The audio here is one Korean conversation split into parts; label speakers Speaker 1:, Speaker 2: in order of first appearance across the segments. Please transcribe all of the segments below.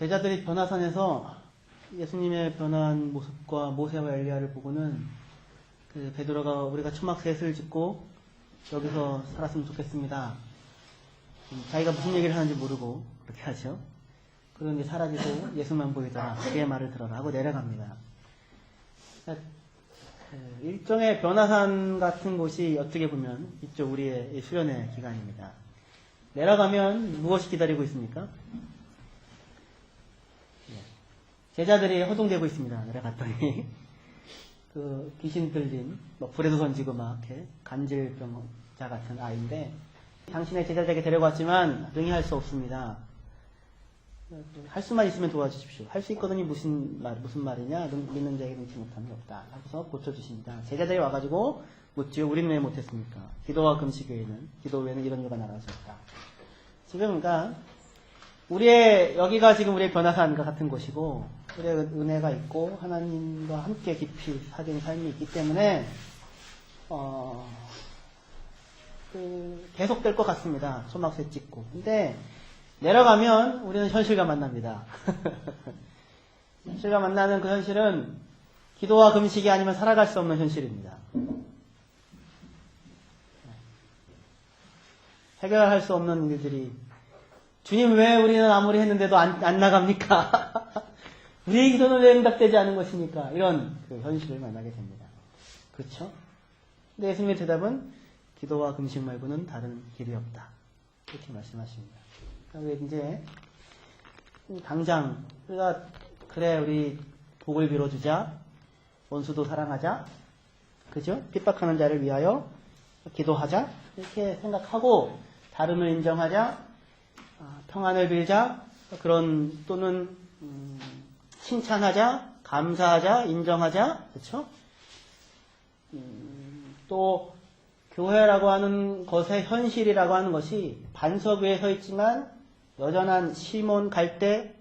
Speaker 1: 제자들이 변화산에서 예수님의 변한 모습과 모세와 엘리야를 보고는 그 베드로가 우리가 초막 셋을 짓고 여기서 살았으면 좋겠습니다. 자기가 무슨 얘기를 하는지 모르고 그렇게 하죠. 그런데 사라지고 예수만 보이더라. 그의 말을 들어라 하고 내려갑니다. 일종의 변화산 같은 곳이 어떻게 보면 이쪽 우리의 수련의 기간입니다. 내려가면 무엇이 기다리고 있습니까? 제자들이 허둥대고 있습니다. 내려갔더니 그 귀신 들린 불에도 던지고 막 이렇게 간질병자 같은 아이인데 당신의 제자들에게 데려갔지만 능히 할 수 없습니다. 할 수만 있으면 도와주십시오. 할 수 있거든요. 무슨 말이냐? 믿는 자에게 능치 못함이 없다. 하고서 고쳐주십니다. 제자들이 와가지고 묻지요. 우리는 왜 못했습니까? 기도와 금식 외에는, 기도 외에는 이런 일가 나라할 수 없다. 지금 그러니까 우리의 여기가 지금 우리의 변화산과 같은 곳이고 우리의 은혜가 있고 하나님과 함께 깊이 사귄 삶이 있기 때문에 계속될 것 같습니다. 초막새 찍고. 근데 내려가면 우리는 현실과 만납니다. 현실과 만나는 그 현실은 기도와 금식이 아니면 살아갈 수 없는 현실입니다. 해결할 수 없는 일들이 주님 왜 우리는 아무리 했는데도 안 나갑니까? 우리의 기도는 왜 응답되지 않은 것입니까? 이런 그 현실을 만나게 됩니다. 그렇죠? 근데 예수님의 대답은 기도와 금식 말고는 다른 길이 없다. 이렇게 말씀하십니다. 그러니까 이제 당장 우리가 그래 우리 복을 빌어주자, 원수도 사랑하자, 그죠? 핍박하는 자를 위하여 기도하자 이렇게 생각하고 다름을 인정하자, 평안을 빌자, 그런 또는 칭찬하자, 감사하자, 인정하자, 그렇죠? 또 교회라고 하는 것의 현실이라고 하는 것이 반석 위에 서 있지만 여전한 시몬 갈대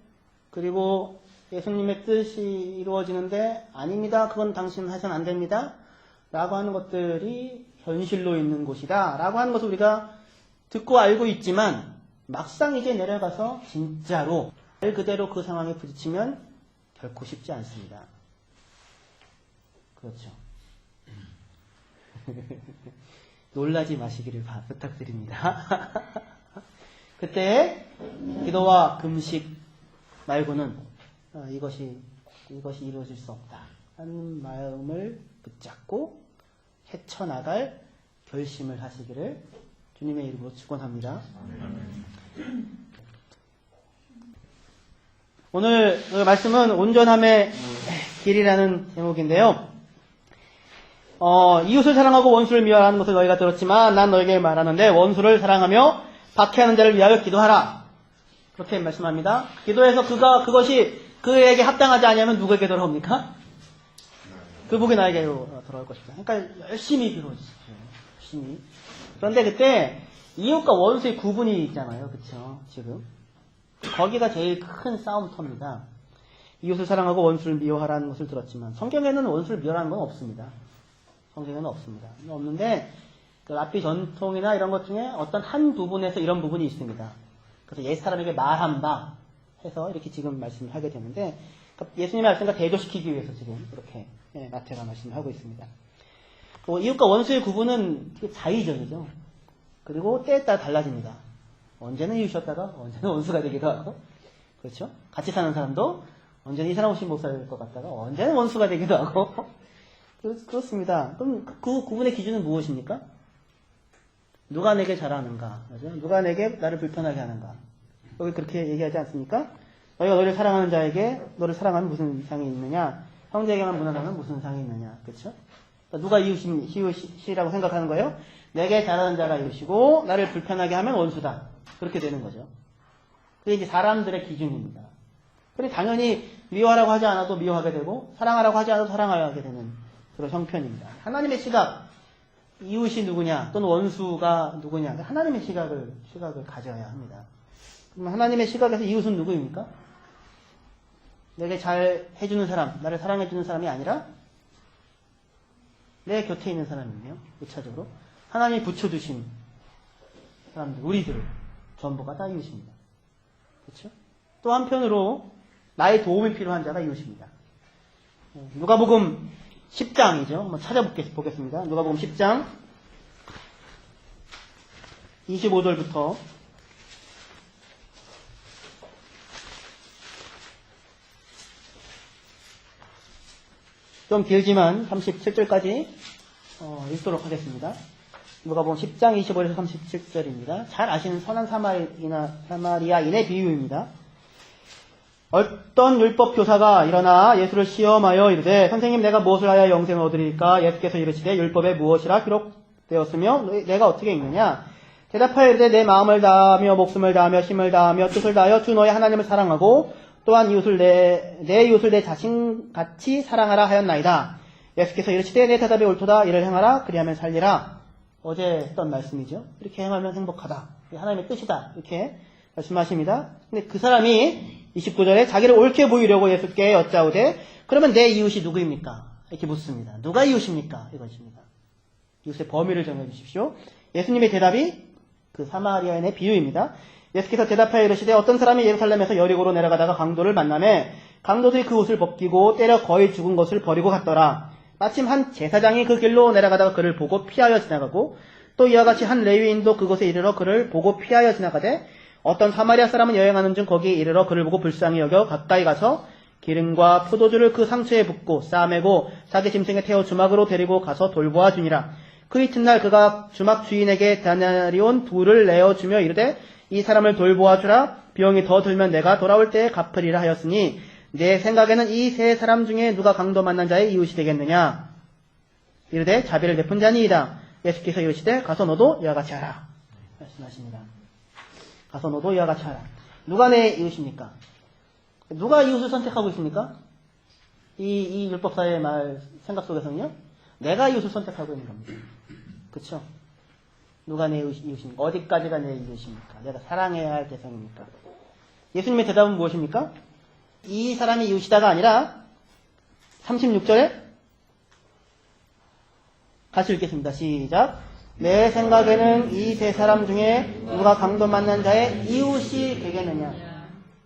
Speaker 1: 그리고 예수님의 뜻이 이루어지는데 아닙니다. 그건 당신은 하셔는 안 됩니다. 라고 하는 것들이 현실로 있는 곳이다. 라고 하는 것을 우리가 듣고 알고 있지만 막상 이제 내려가서 진짜로 말 그대로 그 상황에 부딪히면 결코 쉽지 않습니다. 그렇죠. 놀라지 마시기를 부탁드립니다. 그때 기도와 금식 말고는 이것이 이루어질 수 없다 하는 마음을 붙잡고 헤쳐나갈 결심을 하시기를 주님의 이름으로 축원합니다. 오늘 말씀은 온전함의 길이라는 제목인데요. 이웃을 사랑하고 원수를 미워하는 것을 너희가 들었지만 난 너희에게 말하는데 원수를 사랑하며 박해하는 자를 위하여 기도하라. 그렇게 말씀합니다. 기도해서 그것이 그에게 합당하지 않으면 누구에게 돌아옵니까? 그 복이 나에게로 돌아올 것이다. 그러니까 열심히 기도하십시오. 열심히. 그런데 그때 이웃과 원수의 구분이 있잖아요. 그쵸? 지금. 거기가 제일 큰 싸움터입니다. 이웃을 사랑하고 원수를 미워하라는 것을 들었지만 성경에는 원수를 미워하는 건 없습니다. 성경에는 없습니다. 없는데 그 랍비 전통이나 이런 것 중에 어떤 한 부분에서 이런 부분이 있습니다. 그래서 옛 사람에게 말한 바 해서 이렇게 지금 말씀을 하게 되는데 예수님의 말씀과 대조시키기 위해서 지금 이렇게 마태가 말씀을 하고 있습니다. 이웃과 원수의 구분은 자의적이죠. 그리고 때에 따라 달라집니다. 언제는 이웃이었다가 언제는 원수가 되기도 하고 그렇죠? 같이 사는 사람도 언제는 이 사람 없이 못 살 것 같다가 언제는 원수가 되기도 하고 그렇습니다. 그럼 그 구분의 기준은 무엇입니까? 누가 내게 잘하는가? 그렇죠? 누가 내게 나를 불편하게 하는가? 여기 그렇게 얘기하지 않습니까? 너희가 너를 사랑하는 자에게 너를 사랑하면 무슨 상이 있느냐? 형제에게만 무난하면 무슨 상이 있느냐? 그렇죠? 누가 이웃이라고 생각하는 거예요? 내게 잘하는 자가 이웃이고 나를 불편하게 하면 원수다. 그렇게 되는 거죠. 그게 이제 사람들의 기준입니다. 그런데 당연히 미워하라고 하지 않아도 미워하게 되고 사랑하라고 하지 않아도 사랑하게 되는 그런 형편입니다. 하나님의 시각, 이웃이 누구냐 또는 원수가 누구냐 하나님의 시각을 가져야 합니다. 그럼 하나님의 시각에서 이웃은 누구입니까? 내게 잘 해주는 사람, 나를 사랑해주는 사람이 아니라 내 곁에 있는 사람이네요. 1차적으로 하나님이 붙여주신 사람들, 우리들 전부가 다 이웃입니다. 그렇죠? 또 한편으로 나의 도움이 필요한 자가 이웃입니다. 누가복음 10장이죠. 한번 찾아보겠습니다. 누가복음 10장 25절부터 좀 길지만 37절까지 읽도록 하겠습니다. 누가복음 10장 25절에서 37절입니다. 잘 아시는 선한 사마리아인의 비유입니다. 어떤 율법 교사가 일어나 예수를 시험하여 이르되 선생님 내가 무엇을 하여 영생을 얻으리까? 예수께서 이르시되 율법에 무엇이라 기록되었으며 내가 어떻게 읽느냐? 대답하여 이르되 내 마음을 다하며 목숨을 다하며 힘을 다하며 뜻을 다하여 주 너의 하나님을 사랑하고 또한 이웃을 내 이웃을 내 자신같이 사랑하라 하였나이다. 예수께서 이르시되 내 대답이 옳도다. 이를 행하라. 그리하면 살리라. 어제 했던 말씀이죠. 이렇게 행하면 행복하다. 하나님의 뜻이다. 이렇게 말씀하십니다. 근데 그 사람이 29절에 자기를 옳게 보이려고 예수께 여짜오되 그러면 내 이웃이 누구입니까? 이렇게 묻습니다. 누가 이웃입니까? 이것입니다. 이웃의 범위를 정해주십시오. 예수님의 대답이 그 사마리아인의 비유입니다. 예수께서 대답하여 이르시되 어떤 사람이 예루살렘에서 여리고로 내려가다가 강도를 만나매 강도들이 그 옷을 벗기고 때려 거의 죽은 것을 버리고 갔더라. 마침 한 제사장이 그 길로 내려가다가 그를 보고 피하여 지나가고 또 이와 같이 한 레위인도 그곳에 이르러 그를 보고 피하여 지나가되 어떤 사마리아 사람은 여행하는 중 거기에 이르러 그를 보고 불쌍히 여겨 가까이 가서 기름과 포도주를 그 상처에 붓고 싸매고 자기 짐승에 태워 주막으로 데리고 가서 돌보아 주니라. 그 이튿날 그가 주막 주인에게 다나리온 2를 내어주며 이르되 이 사람을 돌보아 주라. 비용이 더 들면 내가 돌아올 때에 갚으리라 하였으니 내 생각에는 이 세 사람 중에 누가 강도 만난 자의 이웃이 되겠느냐? 이르되 자비를 베푼 자니이다. 예수께서 이르시되 가서 너도 이와 같이 하라. 말씀하십니다. 가서 너도 이와 같이 하라. 누가 내 이웃입니까? 누가 이웃을 선택하고 있습니까? 이 율법사의 말 생각 속에서는요. 내가 이웃을 선택하고 있는 겁니다. 그렇죠? 누가 내 이웃입니까? 어디까지가 내 이웃입니까? 내가 사랑해야 할 대상입니까? 예수님의 대답은 무엇입니까? 이 사람이 이웃이다가 아니라 36절에 같이 읽겠습니다. 시작. 내 생각에는 이 세 사람 중에 누가 강도 만난 자의 이웃이 되겠느냐?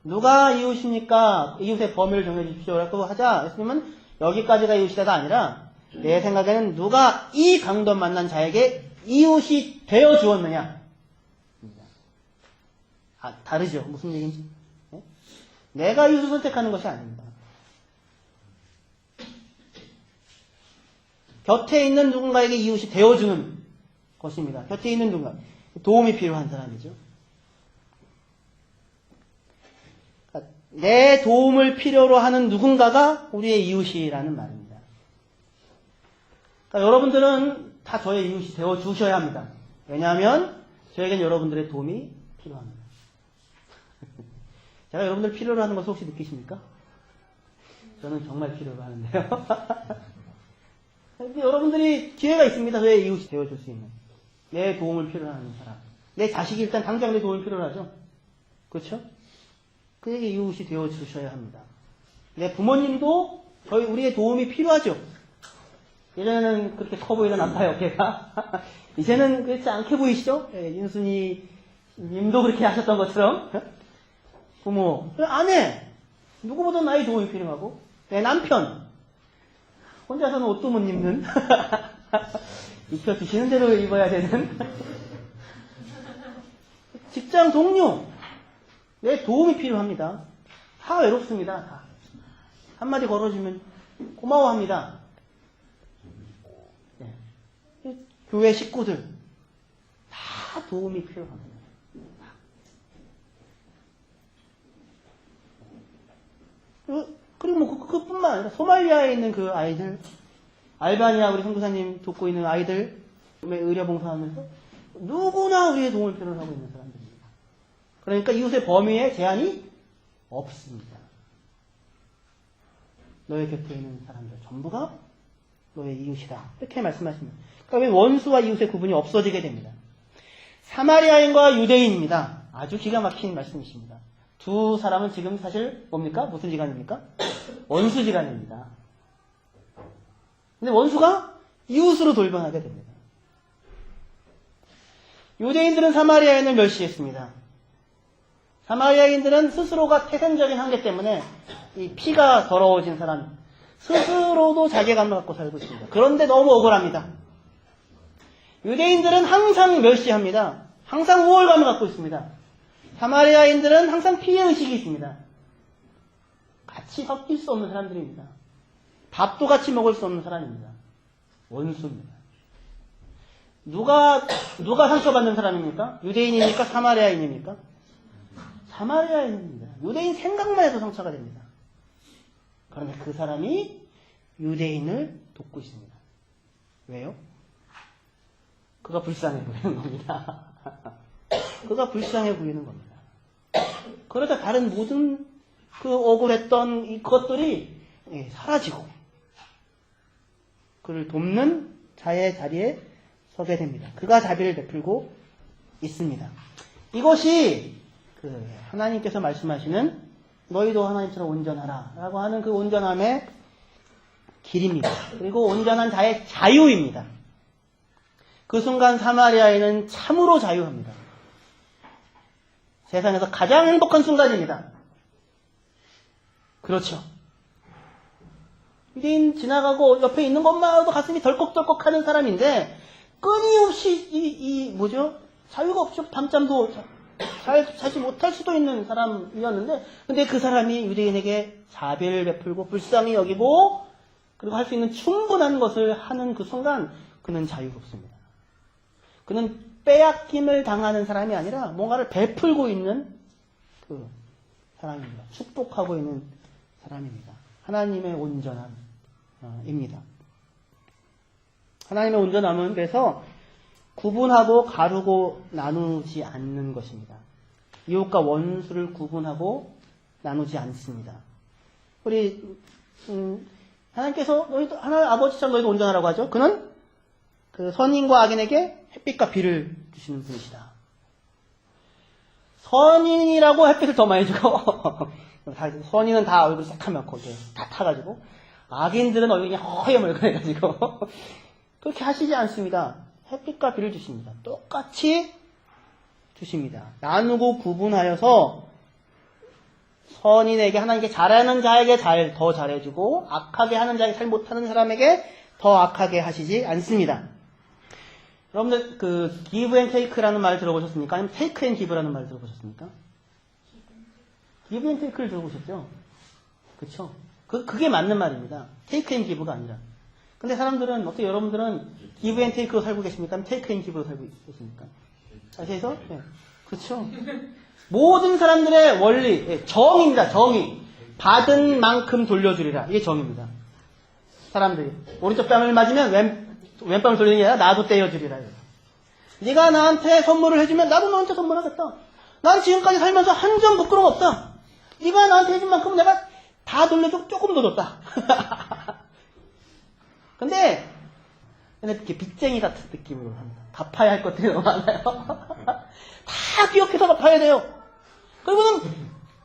Speaker 1: 누가 이웃입니까? 이웃의 범위를 정해주십시오. 라고 하자 예수님은 여기까지가 이웃이다가 아니라 내 생각에는 누가 이 강도 만난 자에게 이웃이 되어 주었느냐? 다르죠. 무슨 얘기인지. 네? 내가 이웃을 선택하는 것이 아닙니다. 곁에 있는 누군가에게 이웃이 되어주는 것입니다. 곁에 있는 누군가. 도움이 필요한 사람이죠. 그러니까 내 도움을 필요로 하는 누군가가 우리의 이웃이라는 말입니다. 그러니까 여러분들은 다 저의 이웃이 되어주셔야 합니다. 왜냐하면 저에겐 여러분들의 도움이 필요합니다. 제가 여러분들 필요로 하는 것을 혹시 느끼십니까? 저는 정말 필요로 하는데요. 여러분들이 기회가 있습니다. 저의 이웃이 되어줄 수 있는. 내 도움을 필요로 하는 사람. 내 자식이 일단 당장 내 도움을 필요로 하죠. 그렇죠? 그에게 이웃이 되어주셔야 합니다. 내 부모님도 우리의 도움이 필요하죠. 예전에는 그렇게 커 보이던 아파요, 걔가. 이제는 그렇지 않게 보이시죠? 윤순이 님도 그렇게 하셨던 것처럼. 부모, 아내, 누구보다 나의 도움이 필요하고, 내 남편, 혼자서는 옷도 못 입는, 입혀주시는 대로 입어야 되는, 직장 동료, 내 도움이 필요합니다. 다 외롭습니다, 다. 한마디 걸어주면 고마워합니다. 네. 교회 식구들, 다 도움이 필요합니다. 그리고 뭐 그뿐만 아니라 소말리아에 있는 그 아이들, 알바니아 우리 선교사님 돕고 있는 아이들 의료 봉사하면서 누구나 우리의 도움을 필요로 하고 있는 사람들입니다. 그러니까 이웃의 범위에 제한이 없습니다. 너의 곁에 있는 사람들 전부가 너의 이웃이다. 이렇게 말씀하십니다. 그러니까 원수와 이웃의 구분이 없어지게 됩니다. 사마리아인과 유대인입니다. 아주 기가 막힌 말씀이십니다. 두 사람은 지금 사실 뭡니까? 무슨 지간입니까? 원수지간입니다. 근데 원수가 이웃으로 돌변하게 됩니다. 유대인들은 사마리아인을 멸시했습니다. 사마리아인들은 스스로가 태생적인 한계 때문에 이 피가 더러워진 사람, 스스로도 자괴감을 갖고 살고 있습니다. 그런데 너무 억울합니다. 유대인들은 항상 멸시합니다. 항상 우월감을 갖고 있습니다. 사마리아인들은 항상 피해의식이 있습니다. 같이 섞일 수 없는 사람들입니다. 밥도 같이 먹을 수 없는 사람입니다. 원수입니다. 누가 상처받는 사람입니까? 유대인입니까? 사마리아인입니까? 사마리아인입니다. 유대인 생각만 해도 상처가 됩니다. 그런데 그 사람이 유대인을 돕고 있습니다. 왜요? 그가 불쌍해 보이는 겁니다. 그가 불쌍해 보이는 겁니다. 그러다 다른 모든 그 억울했던 그것들이 사라지고 그를 돕는 자의 자리에 서게 됩니다. 그가 자비를 베풀고 있습니다. 이것이 하나님께서 말씀하시는 너희도 하나님처럼 온전하라 라고 하는 그 온전함의 길입니다. 그리고 온전한 자의 자유입니다. 그 순간 사마리아인은 참으로 자유합니다. 세상에서 가장 행복한 순간입니다. 그렇죠. 유대인 지나가고 옆에 있는 것만으로도 가슴이 덜컥덜컥 하는 사람인데 끊임없이 자유가 없이 밤잠도 잘 자지 못할 수도 있는 사람이었는데 근데 그 사람이 유대인에게 자비를 베풀고 불쌍히 여기고 그리고 할 수 있는 충분한 것을 하는 그 순간 그는 자유롭습니다. 그는 빼앗김을 당하는 사람이 아니라 뭔가를 베풀고 있는 그 사람입니다. 축복하고 있는 사람입니다. 하나님의 온전함입니다. 하나님의 온전함은 그래서 구분하고 가르고 나누지 않는 것입니다. 이웃과 원수를 구분하고 나누지 않습니다. 우리 하나님께서 하나님 아버지처럼 너희도 온전하라고 하죠. 그는 그 선인과 악인에게 햇빛과 비를 주시는 분이시다. 선인이라고 햇빛을 더 많이 주고 선인은 다 얼굴 새카맣고 다 타가지고 악인들은 얼굴이 허여멀건해가지고 그렇게 하시지 않습니다. het빛과 비를 주십니다. 똑같이 주십니다. 나누고 구분하여서 선인에게 하나님께 잘하는 자에게 더 잘해주고 악하게 하는 자에게 잘 못하는 사람에게 더 악하게 하시지 않습니다. 여러분들 그 give and take라는 말 들어보셨습니까? 아니면 take and give라는 말 들어보셨습니까? give and take를 들어보셨죠? 그쵸? 그게 맞는 말입니다. take and give가 아니라. 근데 사람들은 어떻게 여러분들은 give and take로 살고 계십니까? 아니면 take and give로 살고 계십니까? 그래서 네. 그렇죠. 모든 사람들의 원리, 정의입니다. 정의. 받은 만큼 돌려주리라. 이게 정의입니다. 사람들이 오른쪽 뺨을 맞으면 왼뺨을 돌리는 게 아니라 나도 떼어주리라. 네가 나한테 선물을 해주면 나도 너한테 선물하겠다. 난 지금까지 살면서 한 점 부끄러움 없다. 네가 나한테 해준 만큼 내가 다 돌려주고 조금 더 줬다. 근데 이렇게 빚쟁이 같은 느낌으로 합니다. 갚아야 할 것들이 너무 많아요. 다 기억해서 갚아야 돼요. 그리고는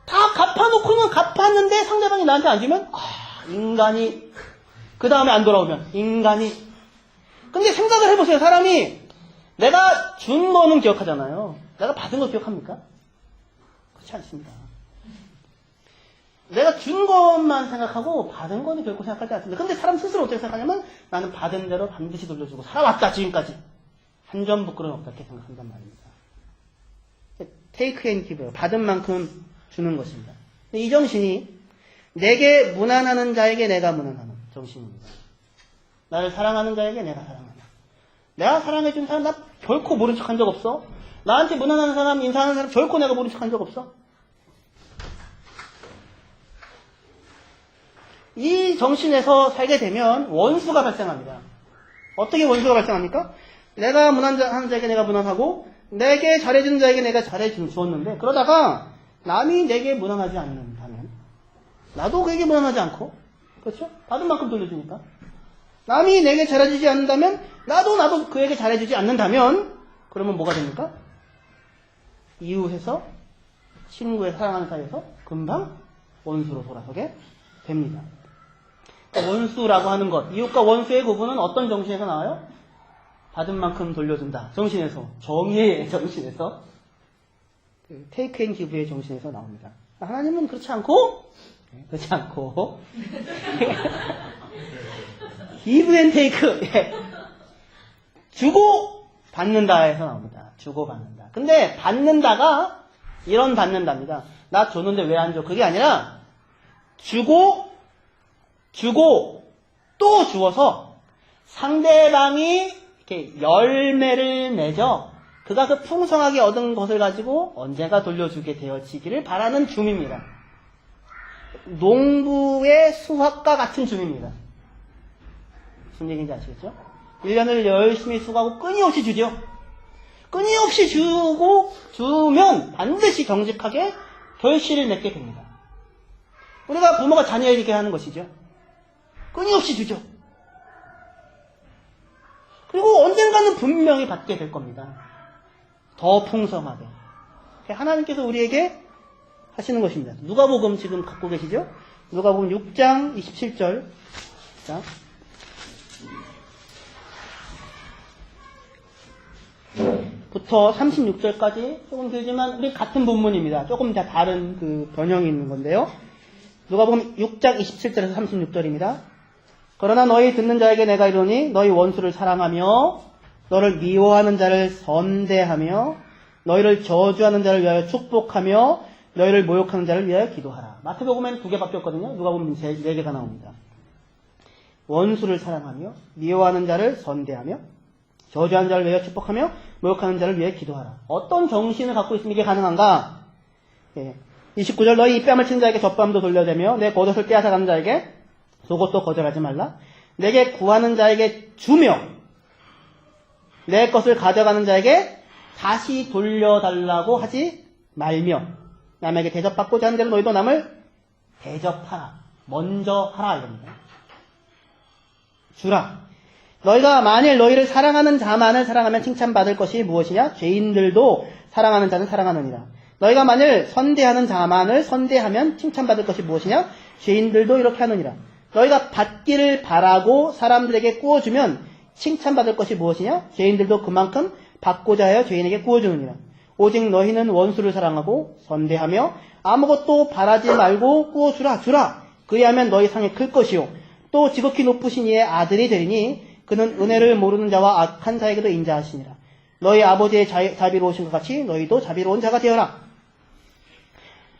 Speaker 1: 다 갚아놓고는 갚았는데 상대방이 나한테 안 주면 인간이 그 다음에 안 돌아오면 인간이. 근데 생각을 해보세요. 사람이 내가 준 거는 기억하잖아요. 내가 받은 거 기억합니까? 그렇지 않습니다. 내가 준 것만 생각하고 받은 거는 결코 생각하지 않습니다. 근데 사람 스스로 어떻게 생각하냐면 나는 받은 대로 반드시 돌려주고 살아왔다 지금까지. 한 점 부끄러움 없다 이렇게 생각한단 말입니다. take and give, 받은 만큼 주는 것입니다. 이 정신이 내게 무난하는 자에게 내가 무난하는 정신입니다. 나를 사랑하는 자에게 내가 사랑한다. 내가 사랑해준 사람 나 결코 모른 척한 적 없어. 나한테 무난한 사람, 인사하는 사람 결코 내가 모른 척한 적 없어. 이 정신에서 살게 되면 원수가 발생합니다. 어떻게 원수가 발생합니까? 내가 무난하는 자에게 내가 무난하고 내게 잘해주는 자에게 내가 잘해주었는데 그러다가 남이 내게 무난하지 않는다면 나도 그에게 무난하지 않고 그렇죠? 받은 만큼 돌려주니까 남이 내게 잘해주지 않는다면 나도 그에게 잘해주지 않는다면 그러면 뭐가 됩니까? 이웃에서 친구의 사랑하는 사이에서 금방 원수로 돌아서게 됩니다. 그러니까 원수라고 하는 것, 이웃과 원수의 구분은 어떤 정신에서 나와요? 받은 만큼 돌려준다. 정신에서, 정의의 정신에서 그 테이크 앤 기브의 정신에서 나옵니다. 하나님은 그렇지 않고 기브 앤 테이크, 주고 받는다에서 나옵니다. 주고 받는다. 근데 받는다가 이런 받는답니다. 나 줬는데 왜 안 줘? 그게 아니라 주고 또 주어서 상대방이 이렇게 열매를 맺어 그가 그 풍성하게 얻은 것을 가지고 언젠가 돌려주게 되어지기를 바라는 줌입니다. 농부의 수확과 같은 줌입니다. 무슨 얘기인지 아시겠죠? 1년을 열심히 수고하고 끊임없이 주죠. 끊임없이 주면 반드시 정직하게 결실을 맺게 됩니다. 우리가 부모가 자녀에게 하는 것이죠. 끊임없이 주죠. 그리고 언젠가는 분명히 받게 될 겁니다. 더 풍성하게. 하나님께서 우리에게 하시는 것입니다. 누가복음 지금 갖고 계시죠? 누가복음 6장 27절. 자. 부터 36절까지 조금 길지만 우리 같은 본문입니다. 조금 다 다른 그 변형이 있는 건데요. 누가복음 6장 27절에서 36절입니다. 그러나 너희 듣는 자에게 내가 이르노니 너희 원수를 사랑하며 너를 미워하는 자를 선대하며 너희를 저주하는 자를 위하여 축복하며 너희를 모욕하는 자를 위하여 기도하라. 마태복음에는 2개 바뀌었거든요. 누가복음은 4개가 나옵니다. 원수를 사랑하며 미워하는 자를 선대하며 저주하는 자를 위하여 축복하며 모욕하는 자를 위해 기도하라. 어떤 정신을 갖고 있으면 이게 가능한가? 29절 너희 입뺨을 친 자에게 젖밤도 돌려대며 내 겉옷을 빼앗아가는 자에게 속옷도 거절하지 말라. 내게 구하는 자에게 주며 내 것을 가져가는 자에게 다시 돌려달라고 하지 말며 남에게 대접받고자 하는 대로 너희도 남을 대접하라. 먼저 하라 이겁니다. 주라. 너희가 만일 너희를 사랑하는 자만을 사랑하면 칭찬받을 것이 무엇이냐? 죄인들도 사랑하는 자는 사랑하느니라. 너희가 만일 선대하는 자만을 선대하면 칭찬받을 것이 무엇이냐? 죄인들도 이렇게 하느니라. 너희가 받기를 바라고 사람들에게 구워주면 칭찬받을 것이 무엇이냐? 죄인들도 그만큼 받고자 하여 죄인에게 구워주느니라. 오직 너희는 원수를 사랑하고 선대하며 아무것도 바라지 말고 구워주라. 주라. 그리하면 너희 상이 클 것이요. 또 지극히 높으신 이의 아들이 되리니 그는 은혜를 모르는 자와 악한 자에게도 인자하시니라. 너희 아버지의 자비로우신 것 같이 너희도 자비로운 자가 되어라.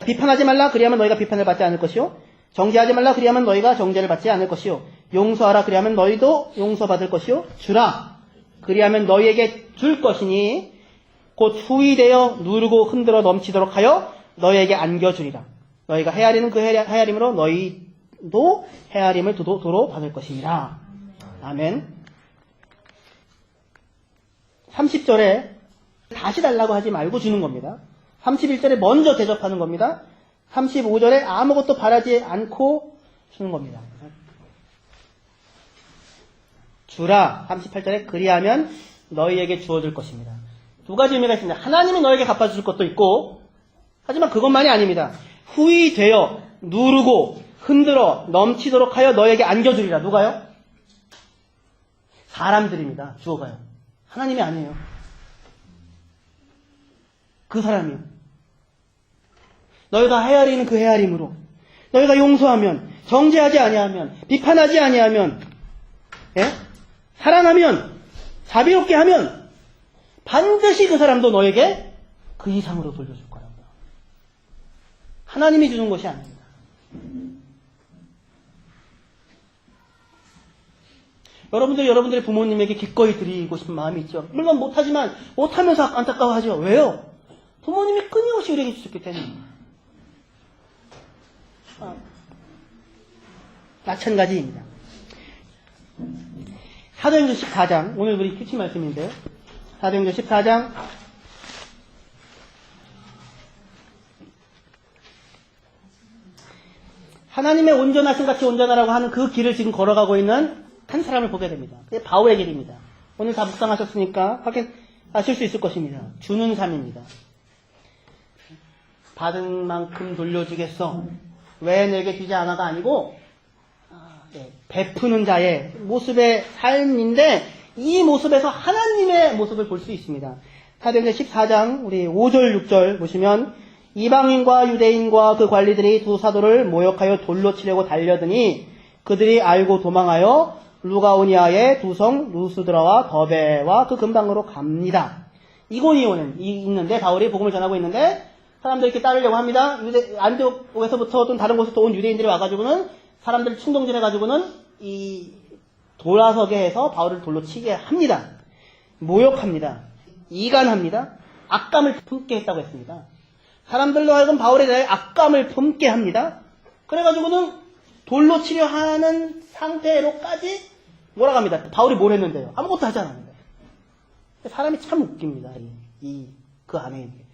Speaker 1: 비판하지 말라. 그리하면 너희가 비판을 받지 않을 것이요. 정죄하지 말라. 그리하면 너희가 정죄를 받지 않을 것이요. 용서하라. 그리하면 너희도 용서받을 것이요. 주라. 그리하면 너희에게 줄 것이니 곧 후이되어 누르고 흔들어 넘치도록 하여 너희에게 안겨주리라. 너희가 헤아리는 그 헤아림으로 너희도 헤아림을 도로 받을 것이니라. 아멘. 30절에 다시 달라고 하지 말고 주는 겁니다. 31절에 먼저 대접하는 겁니다. 35절에 아무것도 바라지 않고 주는 겁니다. 주라. 38절에 그리하면 너희에게 주어질 것입니다. 두 가지 의미가 있습니다. 하나님이 너에게 갚아줄 것도 있고 하지만 그것만이 아닙니다. 후이 되어 누르고 흔들어 넘치도록 하여 너에게 안겨주리라. 누가요? 사람들입니다. 주어가요. 하나님이 아니에요. 그 사람이요. 너희가 헤아리는 그 헤아림으로 너희가 용서하면 정죄하지 아니하면 비판하지 아니하면 사랑하면 자비롭게 하면 반드시 그 사람도 너에게 그 이상으로 돌려줄 거라고요. 하나님이 주는 것이 아닙니다. 여러분들의 부모님에게 기꺼이 드리고 싶은 마음이 있죠. 물론 못하지만 못하면서 안타까워하죠. 왜요? 부모님이 끊임없이 우리에게 주셨기 때문입니다. 마찬가지입니다. 사도행전 14장, 오늘 우리 큐티 말씀인데요. 사도행전 14장 하나님의 온전하신 같이 온전하라고 하는 그 길을 지금 걸어가고 있는 한 사람을 보게 됩니다. 그게 바울의 길입니다. 오늘 다 묵상하셨으니까 확인하실 수 있을 것입니다. 주는 삶입니다. 받은 만큼 돌려주겠어. 왜 내게 주지 않아가 아니고 베푸는 자의 모습의 삶인데 이 모습에서 하나님의 모습을 볼 수 있습니다. 사도행전 14장 우리 5절 6절 보시면 이방인과 유대인과 그 관리들이 두 사도를 모욕하여 돌로 치려고 달려드니 그들이 알고 도망하여 루가오니아의 두 성 루스드라와 더베와 그 근방으로 갑니다. 이고니온은 있는데 바울이 복음을 전하고 있는데 사람들이 이렇게 따르려고 합니다. 안디옥에서부터 또 다른 곳에서 온 유대인들이 와가지고는 사람들을 충동질해가지고는 이 돌아서게 해서 바울을 돌로 치게 합니다. 모욕합니다. 이간합니다. 악감을 품게 했다고 했습니다. 사람들로 하여금 바울에 대해 악감을 품게 합니다. 그래가지고는 돌로 치려 하는 상태로까지 몰아갑니다. 바울이 뭘 했는데요? 아무것도 하지 않았는데. 사람이 참 웃깁니다. 그 안에 있는 게.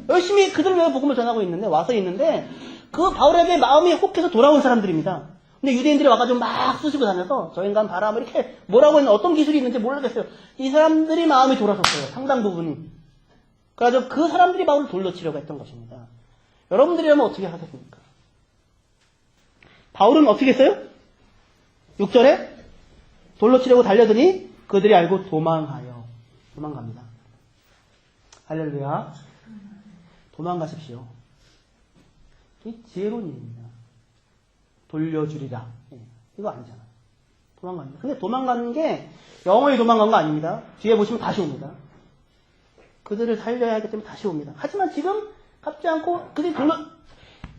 Speaker 1: 열심히 그들을 위해 복음을 전하고 있는데, 와서 있는데, 그 바울에게 마음이 혹해서 돌아온 사람들입니다. 근데 유대인들이 와가지고 막 쑤시고 다녀서 저 인간 봐라 뭐 이렇게 뭐라고 했는 어떤 기술이 있는지 모르겠어요. 이 사람들이 마음이 돌아섰어요. 상당 부분이. 그래가지고 그 사람들이 바울을 돌로 치려고 했던 것입니다. 여러분들이라면 어떻게 하겠습니까? 바울은 어떻게 했어요? 6절에 돌로 치려고 달려드니 그들이 알고 도망갑니다. 할렐루야. 도망가십시오. 이 지혜로운 일입니다. 돌려주리라. 이거 아니잖아. 도망갑니다. 근데 도망가는 게 영원히 도망간 거 아닙니다. 뒤에 보시면 다시 옵니다. 그들을 살려야 하기 때문에 다시 옵니다. 하지만 지금 갚지 않고 그들이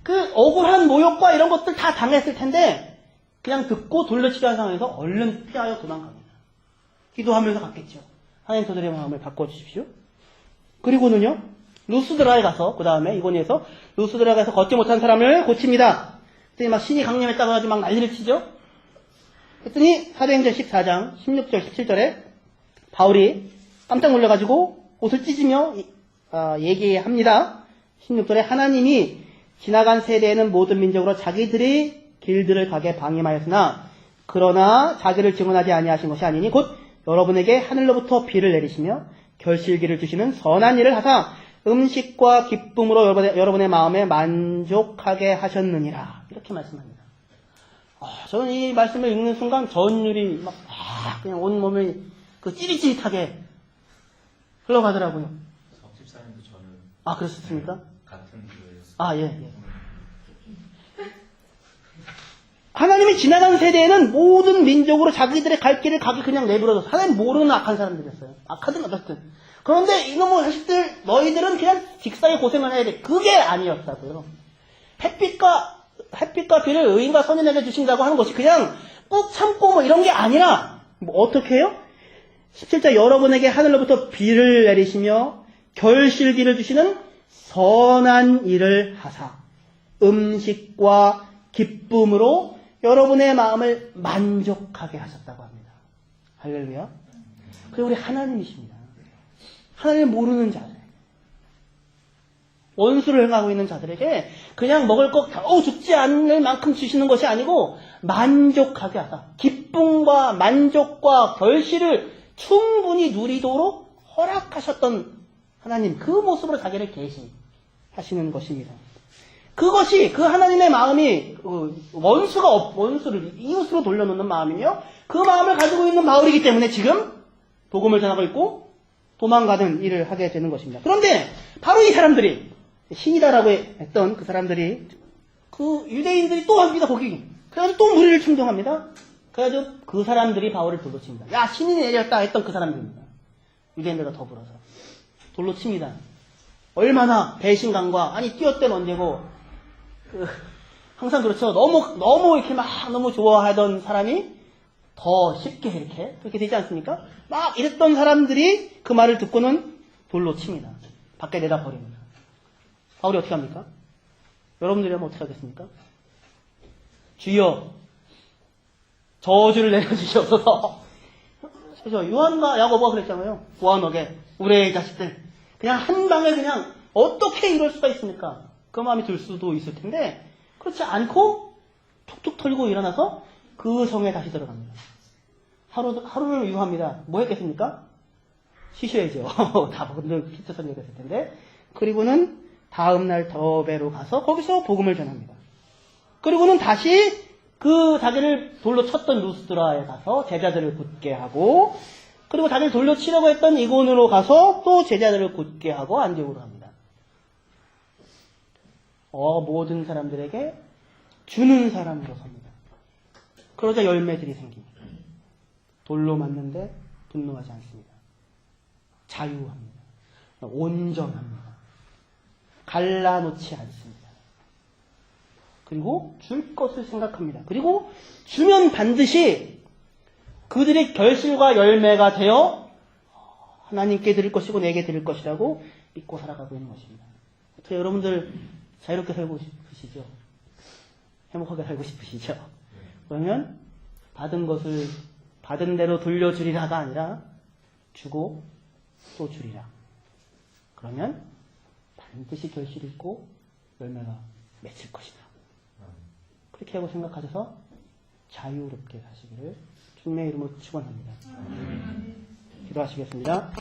Speaker 1: 그 억울한 모욕과 이런 것들 다 당했을 텐데 그냥 듣고 돌려치려는 상황에서 얼른 피하여 도망갑니다. 기도하면서 갔겠죠. 하나님 저들의 마음을 바꿔주십시오. 그리고는요. 루스드라에 가서 그 다음에 이고니에서 루스드라에 가서 걷지 못한 사람을 고칩니다. 그랬더니 막 신이 강림했다고 해가지고 막 난리를 치죠. 그랬더니 사도행전 14장 16절 17절에 바울이 깜짝 놀라가지고 옷을 찢으며 얘기합니다. 16절에 하나님이 지나간 세대에는 모든 민족으로 자기들의 길들을 가게 방임하였으나 그러나 자기를 증언하지 아니하신 것이 아니니 곧 여러분에게 하늘로부터 비를 내리시며 결실기를 주시는 선한 일을 하사 음식과 기쁨으로 여러분의 마음에 만족하게 하셨느니라. 이렇게 말씀합니다. 저는 이 말씀을 읽는 순간 전율이 막 그냥 온몸이 찌릿찌릿하게 흘러가더라고요.
Speaker 2: 석집사님도 저는
Speaker 1: 그렇습니까?
Speaker 2: 같은 교회였어요.
Speaker 1: 예. 하나님이 지나간 세대에는 모든 민족으로 자기들의 갈 길을 가게 그냥 내버려둬서 하나님 모르는 악한 사람들이었어요. 악하든 어쨌든. 그런데 이놈의 자식들 너희들은 그냥 직사에 고생을 해야 돼. 그게 아니었다고요. 햇빛과 비를 의인과 선인에게 주신다고 하는 것이 그냥 꾹 참고 뭐 이런 게 아니라 어떻게 해요? 17절 여러분에게 하늘로부터 비를 내리시며 결실기를 주시는 선한 일을 하사 음식과 기쁨으로 여러분의 마음을 만족하게 하셨다고 합니다. 할렐루야. 그리고 우리 하나님이십니다. 하나님을 모르는 자들, 원수를 행하고 있는 자들에게 그냥 먹을 것 겨우 죽지 않을 만큼 주시는 것이 아니고 만족하게 하사 기쁨과 만족과 결실을 충분히 누리도록 허락하셨던 하나님, 그 모습으로 자기를 계시하시는 것입니다. 그것이 그 하나님의 마음이 원수를 이웃으로 돌려놓는 마음이며 그 마음을 가지고 있는 바울이기 때문에 지금 복음을 전하고 있고 도망가는 일을 하게 되는 것입니다. 그런데 바로 이 사람들이 신이다라고 했던 그 사람들이 그 유대인들이 또 합니다. 거기. 그래가지고 또 무리를 충동합니다. 그래가지고 그 사람들이 바울을 돌로 칩니다. 야, 신이 내렸다 했던 그 사람들입니다. 유대인들과 더불어서 돌로 칩니다. 얼마나 배신감과 뛰어땐 언제고 항상 그렇죠. 너무 이렇게 너무 좋아하던 사람이 더 쉽게 그렇게 되지 않습니까? 막 이랬던 사람들이 그 말을 듣고는 돌로 칩니다. 밖에 내다 버립니다. 바울이 어떻게 합니까? 여러분들이라면 어떻게 하겠습니까? 주여 저주를 내려주셔서 그죠? 요한과 야고보가 그랬잖아요. 보아너게 우리의 자식들 그냥 한 방에 그냥 어떻게 이럴 수가 있습니까? 그 마음이 들 수도 있을 텐데 그렇지 않고 툭툭 털고 일어나서 그 성에 다시 들어갑니다. 하루를 유효합니다. 뭐 했겠습니까? 쉬셔야죠. 다분들 피처선 얘기했을 텐데. 그리고는 다음날 더베로 가서 거기서 복음을 전합니다. 그리고는 다시 그 자기를 돌로 쳤던 루스드라에 가서 제자들을 붙게 하고 그리고 다들 돌려치려고 했던 이곤으로 가서 또 제자들을 굳게 하고 안디옥으로 갑니다. 모든 사람들에게 주는 사람으로 섭니다. 그러자 열매들이 생깁니다. 돌로 맞는데 분노하지 않습니다. 자유합니다. 온전합니다. 갈라놓지 않습니다. 그리고 줄 것을 생각합니다. 그리고 주면 반드시 그들의 결실과 열매가 되어 하나님께 드릴 것이고 내게 드릴 것이라고 믿고 살아가고 있는 것입니다. 어떻게 여러분들 자유롭게 살고 싶으시죠? 행복하게 살고 싶으시죠? 그러면 받은 것을 받은 대로 돌려주리라가 아니라 주고 또 주리라. 그러면 반드시 결실이 있고 열매가 맺힐 것이다. 그렇게 하고 생각하셔서 자유롭게 사시기를 주님의 이름으로 축원합니다. 기도하시겠습니다.